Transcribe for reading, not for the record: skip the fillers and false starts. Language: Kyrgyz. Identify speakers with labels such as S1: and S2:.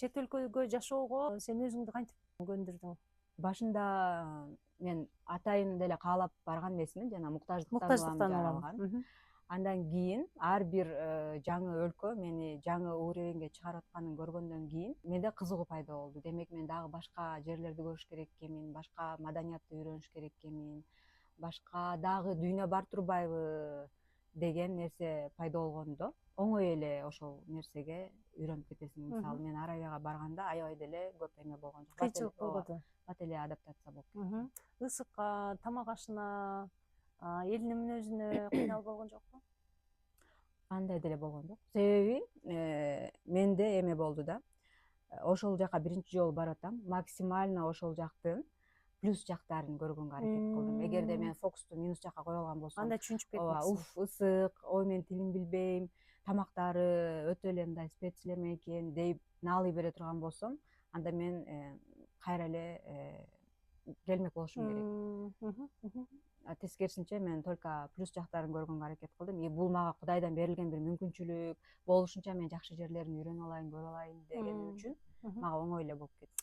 S1: чет өлкөгө жашоого сен өзүңдү кантип көндүрдүң?
S2: Башында мен атайын деле каалап барган эмесмин, жана муктаждыктан улам
S1: Муктаждыктан улам.
S2: жаралган. Андан кийин ар бир жаңы өлкө мени жаңы уровеньге чыгарып атканын көргөндөн кийин менде кызыгуу пайда болду. Демек мен дагы башка жерлерди көрүш керек экенмин, башка маданиятты үйрөнүш керек экенмин, башка дагы дүйнө бар турбайбы деген нерсе пайда болгондо оңой эле ошол нерсеге үйрөнүп кетесиң. Мисалы мен Арабияга барганда аябай деле көп эме болгон жок.
S1: Кыйынчылык болбоду?
S2: Бат эле адаптация болуп кетти.
S1: Ысыкка, тамак ашына, элдин мүнөзүнө кыйналып болгон жокпу?
S2: Андай деле болгон жок. Себеби менде эме болду да. Ошол жака биринчи жолу барып атам. Максимально ошол жактын плюс жактарын көргөнгө аракет кылдым. Эгерде мен фокусту минус жакка кое алган болсом,
S1: Анда чүнчүп
S2: ооба,
S1: кетмексиң.
S2: ысык, ой мен тилин билбейм, тамактары өтө эле мындай специлер экен деп наалый бере турган болсом, анда мен кайра эле келмек болушум керек. Тескерисинче мен только плюс жактарын көргөнгө аракет кылдым. Бул мага Кудайдан берилген бир мүмкүнчүлүк, болушунча мен жакшы жерлерин үйрөнүп алайын, көрүп алайын деген үчүн мага оңой эле болуп кетти.